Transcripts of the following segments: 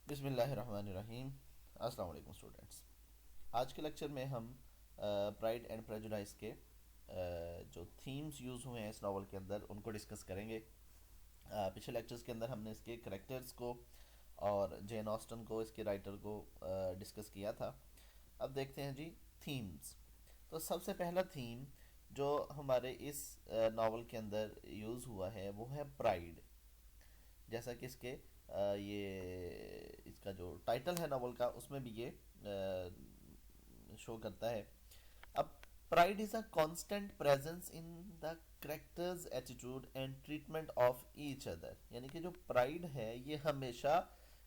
बिस्मिल्लाहिर्रहमानिर्रहीम। अस्सलाम वालेकुम स्टूडेंट्स। आज के लेक्चर में हम प्राइड एंड प्रेजुडाइज के जो थीम्स यूज़ हुए हैं इस नावल के अंदर उनको डिस्कस करेंगे। पिछले लेक्चर्स के अंदर हमने इसके करेक्टर्स को और जेन ऑस्टन को, इसके राइटर को डिस्कस किया था। अब देखते हैं जी थीम्स। तो सबसे पहला थीम जो हमारे इस नावल के अंदर यूज़ हुआ है वो है प्राइड। जैसा कि इसके ये इसका जो टाइटल है नावल का उसमें भी ये शो करता है। अब pride is a constant presence in the characters attitude and treatment of each other, यानी कि जो प्राइड है ये हमेशा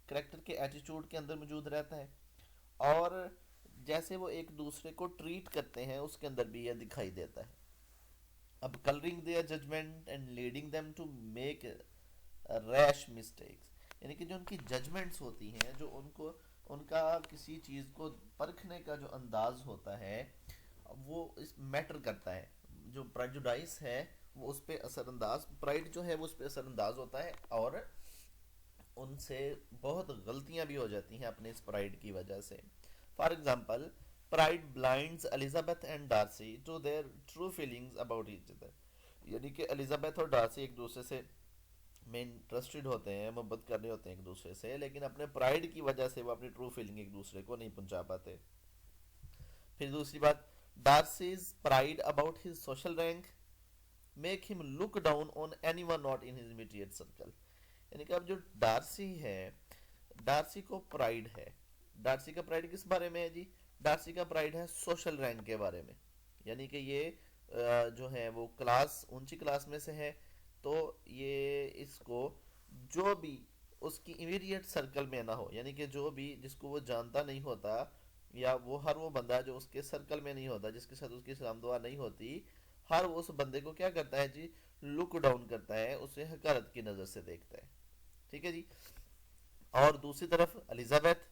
करेक्टर के एटीट्यूड के अंदर मौजूद रहता है और जैसे वो एक दूसरे को ट्रीट करते हैं उसके अंदर भी यह दिखाई देता है। अब colouring their judgement and leading them to make rash mistakes, यानी कि जो उनकी जजमेंट्स होती हैं, जो उनको उनका किसी चीज़ को परखने का जो अंदाज होता है वो इस मैटर करता है। जो प्रेजुडाइस है वो उस पर असरअंदाज, प्राइड जो है वो उस पर असरअंदाज होता है और उनसे बहुत गलतियां भी हो जाती हैं अपने इस प्राइड की वजह से। For example, pride blinds Elizabeth and Darcy to their true feelings about each other, यानी कि एलिजाबेथ और डार्सी एक दूसरे से में इंटरेस्टेड होते हैं, मोहब्बत कर रहे होते हैं एक दूसरे से, लेकिन अपने प्राइड की वजह से वो अपनी ट्रू फीलिंग एक दूसरे को नहीं पहुंचा पाते। फिर दूसरी बात, Darcy's pride about his social rank make him look down on anyone not in his immediate circle, यानी कि अब जो डार्सी है, डार्सी को प्राइड है। डार्सी का प्राइड किस बारे में है जी? डार्सी का प्राइड है सोशल रैंक के बारे में, यानी कि ये जो है वो क्लास, ऊंची क्लास में से है, तो ये इसको जो भी उसकी इमीडिएट सर्कल में ना हो, यानी कि जो भी जिसको वो जानता नहीं होता या वो हर वो बंदा जो उसके सर्कल में नहीं होता, जिसके साथ उसकी सलाम दुआ नहीं होती, हर वो उस बंदे को क्या करता है जी? लुक डाउन करता है, उसे हकारत की नज़र से देखता है। ठीक है जी। और दूसरी तरफ Elizabeth,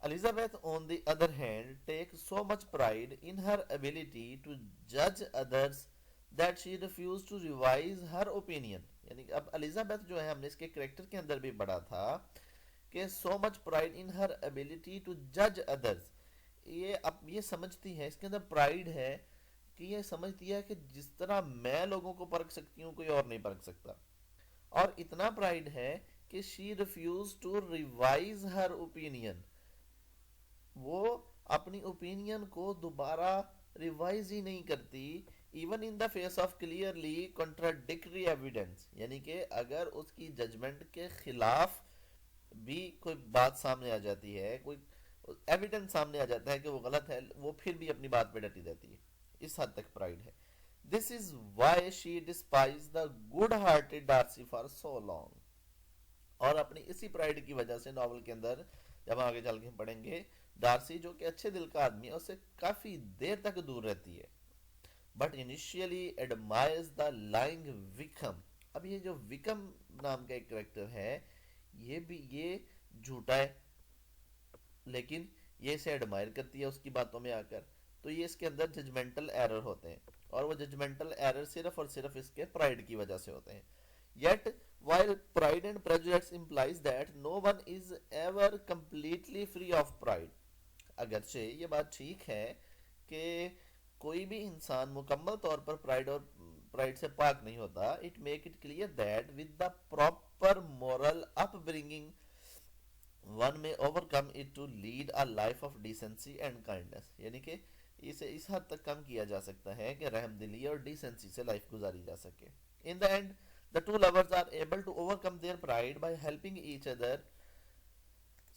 Elizabeth, on the other hand, takes so much pride in her ability to judge others that she refused to revise her opinion. यानी कि अब एलिजाबेथ जो है, हमने इसके करेक्टर के अंदर भी पढ़ा था कि so much pride in her ability to judge others, ये अब ये समझती है, इसके अंदर प्राइड है कि ये समझती है कि जिस तरह मैं लोगों को परख सकती हूँ कोई और नहीं परख सकता। और इतना प्राइड है कि she refuse to revise her opinion, वो अपनी ओपिनियन को दोबारा रिवाइज ही नहीं करती, even in the face of clearly contradictory evidence, यानी कि अगर उसकी जजमेंट के खिलाफ भी कोई बात सामने आ जाती है, कोई एविडेंस सामने आ जाता है कि वो गलत है, वो फिर भी अपनी बात पे डटी रहती है। इस हद तक प्राइड है। This is why she despise the good hearted Darcy for so long. और अपनी इसी प्राइड की वजह से नावल के अंदर जब आगे चल के पढ़ेंगे, डार्सी जो कि अच्छे दिल का आदमी है उससे काफी देर तक दूर रहती है, but initially admires the lying Wickham. अब ये जो विकम नाम का एक करेक्टर है, ये झूठा है, लेकिन ये इसे एडमायर करती है उसकी बातों में आकर। तो ये इसके अंदर जजमेंटल एरर होते हैं और वो जजमेंटल एरर सिर्फ और सिर्फ इसके प्राइड की वजह से होते हैं। Yet, while pride and prejudice implies that no one is ever completely free of pride, अगरचे ये बात ठीक है कि कोई भी इंसान मुकम्मल तौर पर प्राइड से पाक नहीं होता, it make it clear that with the proper moral upbringing one may overcome it to lead a life of decency and kindness, यानी कि इसे इस हद तक कम किया जा सकता है कि रहमदिली और डिसेंसी से लाइफ गुजारी जा सके। In the end the two lovers are able to overcome their pride by helping each other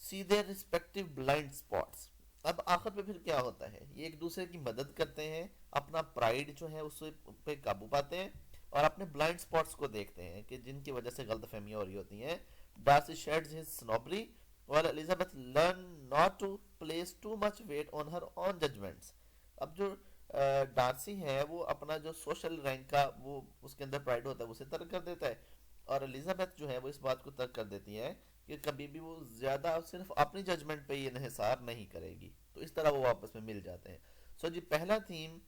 see their respective blind spots. अब आखिर में फिर क्या होता है? ये एक दूसरे की मदद करते हैं, अपना प्राइड जो है उस पे काबू पाते हैं और अपने ब्लाइंड स्पॉट्स को देखते हैं कि जिनकी वजह से गलत फहमियां हो रही होती हैं। Darcy sheds his snobbery while Elizabeth learned not to place too much weight on her own judgments. अब जो डार्सी है वो अपना जो सोशल रैंक का वो उसके अंदर प्राइड होता है उसे तर्क कर देता है, और एलिजाबेथ जो है वो इस बात को तर्क कर देती है कि कभी भी वो ज्यादा सिर्फ अपनी जजमेंट पे ही इन्हिसार नहीं करेगी। तो इस तरह वो आपस में मिल जाते हैं। सो जी पहला थीम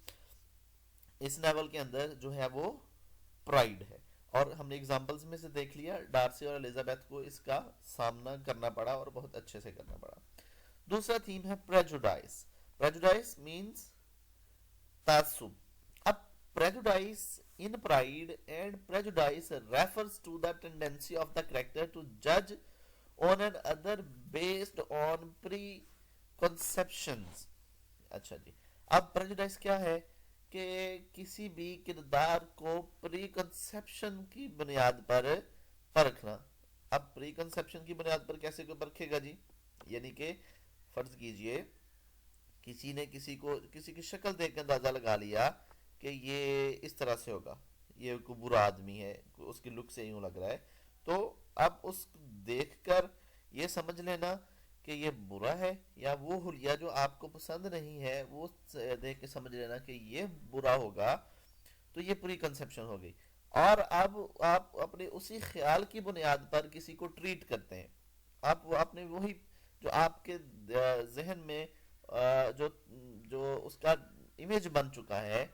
इस नॉवल के अंदर जो है वो प्राइड है। और हमने एग्जाम्पल्स में से देख लिया, डार्सी और एलिजाबेथ को इसका सामना करना पड़ा और बहुत अच्छे से करना पड़ा। दूसरा थीम है प्रेजुडाइस। Prejudice means तासुब। अब prejudice in pride and prejudice refers to the tendency of the character to judge on an other based on preconceptions। अच्छा जी, अब prejudice क्या है कि किसी भी किरदार को प्रीकंसेप्शन की बुनियाद पर परखना। अब प्रीकंसेप्शन की बुनियाद पर कैसे कोई परखेगा जी? यानी कि फर्ज कीजिए किसी ने किसी की शक्ल देख कर अंदाजा लगा लिया कि ये इस तरह से होगा, ये कोई बुरा आदमी है, उसकी लुक से यूं लग रहा है, तो अब उस देखकर ये समझ लेना कि ये बुरा है, या वो हुलिया जो आपको पसंद नहीं है वो देख के समझ लेना कि ये बुरा होगा, तो ये पूरी कंसेप्शन हो गई। और अब आप अपने उसी ख्याल की बुनियाद पर किसी को ट्रीट करते हैं। आप वो अपने वही जो आपके जहन में जो जो उसका इमेज बन चुका है,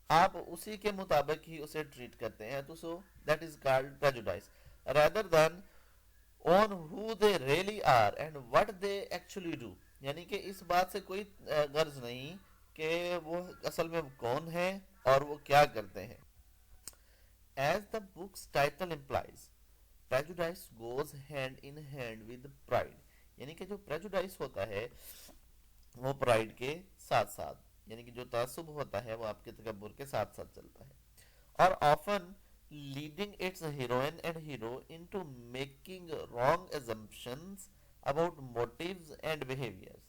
आप उसी के मुताबिक ही उसे ट्रीट करते हैं, तो so that is called prejudice rather than on who they really are and what they actually do। यानी कि इस बात से कोई गर्ज नहीं कि वो असल में कौन है और वो क्या करते हैं। As the book's title implies, prejudice goes hand in hand with pride। यानी कि जो prejudice होता है वो प्राइड के साथ साथ, यानी कि जो तासुब होता है वो आपके तकब्बुर के साथ साथ चलता है। और often leading its heroine and hero into making wrong assumptions about motives and behaviours.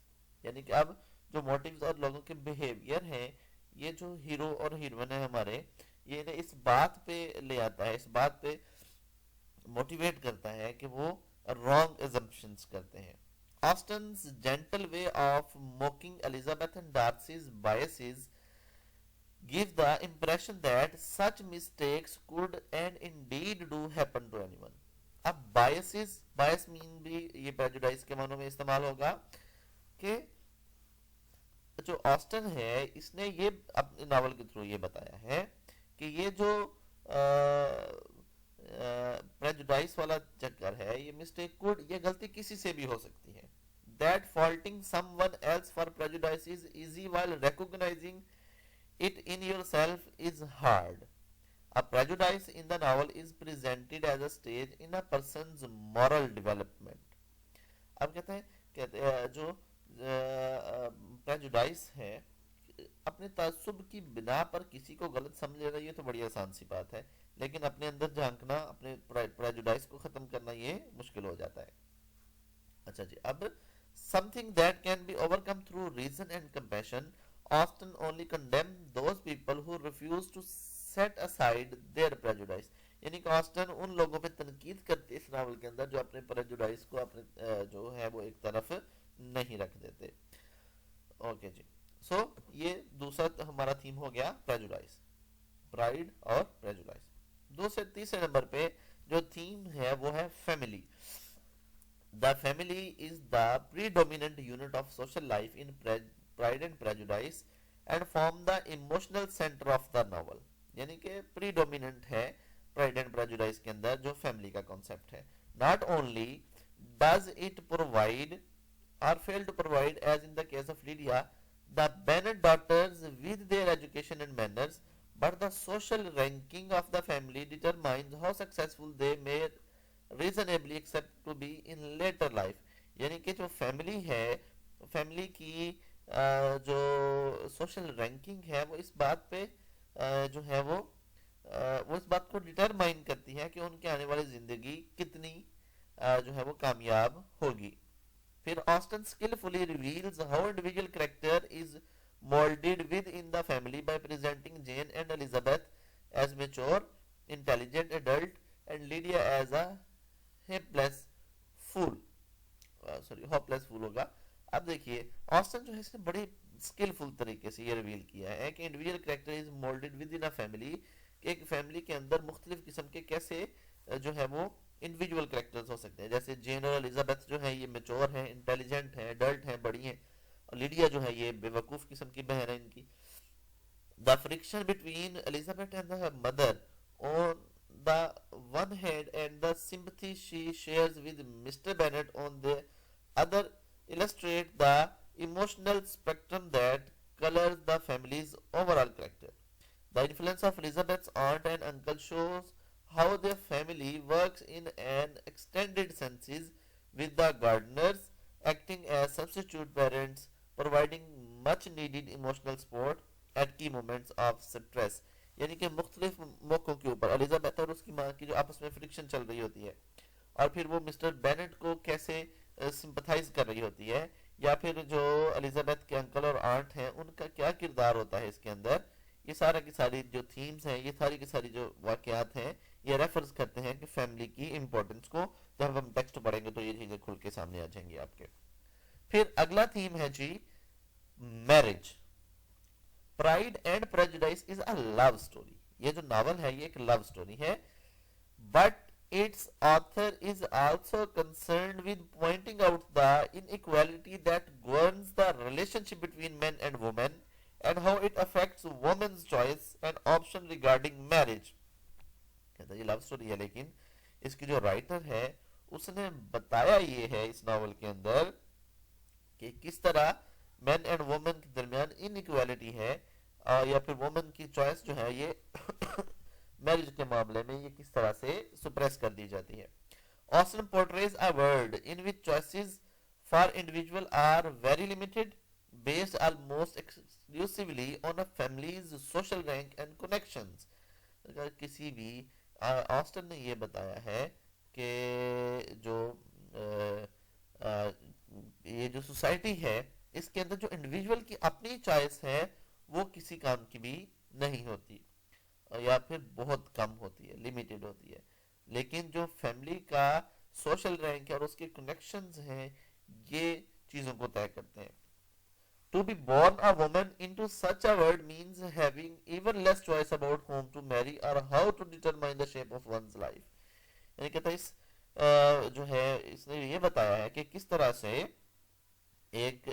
यानी कि अब जो मोटिव्स और लोगों के बिहेवियर हैं, ये जो हीरो और हीरोइन है हमारे, ये इन्हें इस बात पे ले आता है, इस बात पे मोटिवेट करता है कि वो रॉन्ग assumptions करते हैं। Austen's gentle way of mocking Elizabeth and Darcy's biases give the impression that such mistakes could and indeed do happen to anyone। अब बायस मीन भी ये प्रेजुडाइस के मानों में इस्तेमाल होगा कि जो ऑस्टन है इसने ये अपने नावल के थ्रू ये बताया है कि ये जो प्रेजुडाइस वाला चक्कर है, ये मिस्टेक कुड, ये गलती किसी से भी हो सकती है। That faulting someone else for prejudice is easy while recognizing it in yourself is hard। A prejudice in the novel is presented as a stage in a person's moral development। अब कहते हैं जो प्रेजुडाइस है, अपने तासुब की बिना पर किसी को गलत समझ लेना ये तो बड़ी आसान सी बात है, लेकिन अपने अंदर झांकना, अपने प्रेजुडाइस को खत्म करना ये मुश्किल हो जाता है। अच्छा जी, अब something that can be overcome through reason and compassion often only condemn those people who refuse to set aside their prejudice। यानी कि ऑस्टन उन लोगों पे तनकीद करते इस नावल के अंदर जो अपने प्रेजुडाइस को अपने जो है वो एक तरफ नहीं रख देते। ओके जी, सो ये दूसरा हमारा थीम हो गया प्रेजुडाइस, प्राइड और प्रेजुडाइस। दूसरे तीसरे नंबर पे जो थीम है वो है family. The family is the predominant unit of social life in Pride and Prejudice and form the emotional center of the novel। यानी कि predominant है Pride and Prejudice के अंदर जो family का concept है। Not only does it provide or fail to provide, as in the case of Lydia, the Bennet daughters with their education and manners, but the social ranking of the family determines how successful they may reasonably accept to be in later life। यानी कि जो family है, family की जो social ranking है वो इस बात पे जो है वो इस बात को डिटरमाइन करती है कि उनके आने वाली जिंदगी कितनी जो है वो कामयाब होगी। फिर Austin skillfully reveals how individual character is molded within the family by presenting Jane and Elizabeth as mature, intelligent adult and Lydia as a hapless fool, sorry hopeless fool होगा। अब देखिए ऑस्टन जो है इसने बड़े स्किलफुल तरीके से ये रिवील किया है कि individual character is moulded with in a family, कि एक फैमिली के अंदर मुख्तलिफ किस्म के कैसे जो है वो इंडिविजुअल कैरेक्टर्स हो सकते हैं। जैसे जेन और एलिजाबेथ जो है ये मेच्योर है, इंटेलिजेंट है, अडल्ट है, बड़ी हैं, और लिडिया जो है ये बेवकूफ़ किस्म की बहन है इनकी। The friction between Elizabeth and the mother on the one hand and the sympathy she shares with Mr. Bennet on the other illustrate the emotional spectrum that colors the family's overall character. The influence of Elizabeth's aunt and uncle shows how their family works in an extended sense, with the Gardners acting as substitute parents, providing much needed emotional support at key moments of stress. यानी कि मुख्तलिफ मौक़ों के ऊपर Elizabeth और उसकी माँ की जो आपस में फ्रिक्शन चल रही होती है, और फिर वो मिस्टर बेनेट को कैसे सिंपथाइज कर रही होती है, या फिर जो एलिजाबेथ के अंकल और आंट हैं उनका क्या किरदार होता है इसके अंदर, ये सारा की सारी जो थीम्स हैं, ये सारी की सारी जो वाकयात हैं, ये रेफर्स करते हैं कि फैमिली की इंपॉर्टेंस को। जब हम टेक्स्ट पढ़ेंगे तो ये चीज़ें खुल के सामने आ जाएंगी आपके। फिर अगला थीम है जी marriage. Pride and Prejudice is a love story. ये जो नावल है ये एक लव स्टोरी है, but its author is also concerned with pointing out the inequality that governs the relationship between men and women and how it affects women's choice and option regarding marriage। कहता है ये love story है, लेकिन इसकी जो writer है उसने बताया ये है इस नावल के अंदर कि किस तरह मैन एंड वुमेन के दरमियान इनइक्वालिटी है, या फिर वुमेन की चॉइस जो है ये मैरिज के मामले में ये किस तरह से सुप्रेस कर दी जाती है। Austen portrays a world in which choices for individual are very limited, based almost exclusively on a family's social rank and connections। अगर किसी भी ऑस्टन ने ये बताया है कि जो ये जो सोसाइटी है इसके अंदर जो इंडिविजुअल की अपनी चॉइस है वो किसी काम की भी नहीं होती, या फिर बहुत कम होती है, लिमिटेड होती है, लेकिन जो फैमिली का सोशल रैंक है और उसके कनेक्शंस हैं ये चीज़ों को तय करते हैं। To be born a woman into such a world means having even less choice about whom to marry or how to determine the shape of one's life। यानी कहता है इस जो है इसने ये बताया है कि किस तरह से एक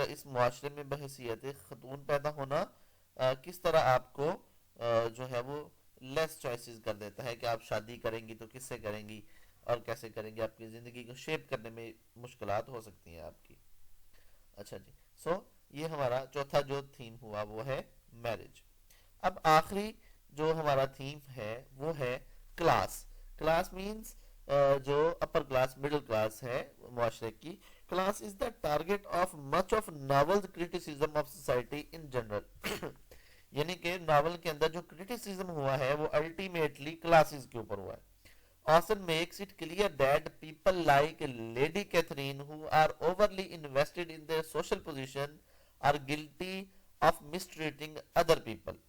इस मुआशरे में बहैसियत खतून पैदा होना किस तरह आपको जो है वो लेस चॉइसेस कर देता है कि आप शादी करेंगी तो किससे करेंगी और कैसे करेंगी, आपकी ज़िंदगी को शेप करने में मुश्किलात हो सकती हैं आपकी। अच्छा जी, सो ये हमारा चौथा जो थीम हुआ वो है मैरिज। अब आखिरी जो हमारा थीम है वो है क्लास। क्लास मीन्स जो अपर क्लास मिडिल क्लास है मुआशरे की। Class is the target of much of novels criticism of society in general. यानी कि नावल के अंदर जो क्रिटिसिज्म हुआ है वो अल्टीमेटली क्लासेस के ऊपर हुआ है। Austen makes it clear that people like Lady Catherine, who are overly invested in their social position, are guilty of mistreating other people।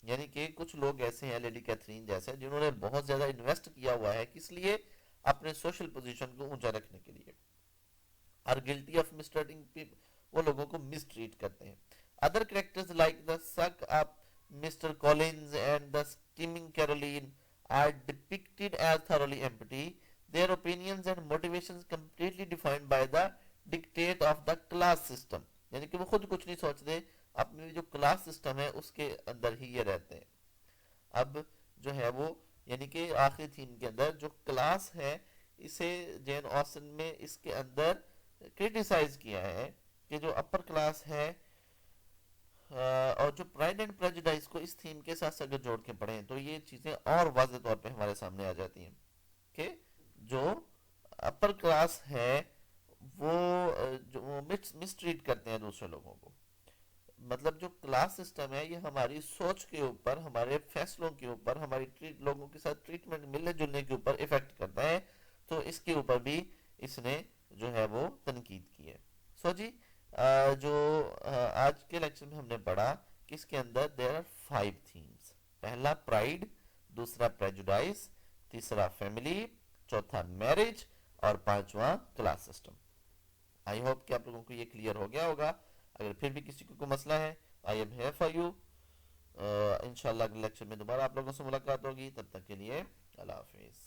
यानी कि कुछ लोग ऐसे हैं लेडी कैथरीन जैसे जिन्होंने बहुत ज्यादा इन्वेस्ट किया हुआ है, किस लिए, अपने सोशल पोजीशन को ऊंचा रखने के लिए। आर गिल्टी ऑफ मिसट्रीटिंग पीपल, वो लोगों को मिसट्रीट करते हैं। Other characters like the suck-up Mr. Collins and the scheming Caroline are depicted as thoroughly empty, their opinions and motivations completely defined by the dictate of the class system। यानी कि वो खुद कुछ नहीं सोचते, अपनी जो क्लास सिस्टम है उसके अंदर ही ये रहते हैं। अब जो है वो यानी कि आखिरी थीम के अंदर जो क्लास है इसे जेन ऑस्टन में इसके अंदर क्रिटिसाइज किया है कि जो अपर क्लास है और जो प्राइड एंड प्रेजुडिस को इस थीम के साथ अगर जोड़ के पढ़ें तो ये चीज़ें और वाज़ेह तौर पे हमारे सामने आ जाती हैं कि जो अपर क्लास है वो जो मिसट्रीट करते हैं दूसरे लोगों को। मतलब जो क्लास सिस्टम है ये हमारी सोच के ऊपर, हमारे फैसलों के ऊपर, हमारी लोगों के साथ ट्रीटमेंट मिलने जुलने के ऊपर इफेक्ट करता है, तो इसके ऊपर भी इसने जो है वो तनकीद की है। सो जी जो आज के लेक्चर में हमने पढ़ा कि इसके अंदर देयर आर 5 थीम्स। पहला प्राइड, दूसरा प्रेजुडाइस, तीसरा फैमिली, चौथा मैरिज और पांचवा क्लास सिस्टम। आई होप कि आप लोगों को ये क्लियर हो गया होगा। अगर फिर भी किसी को कोई मसला है, I am here for you. इंशाल्लाह अगले लेक्चर में दोबारा आप लोगों से मुलाकात होगी। तब तक के लिए अल्लाह हाफिज।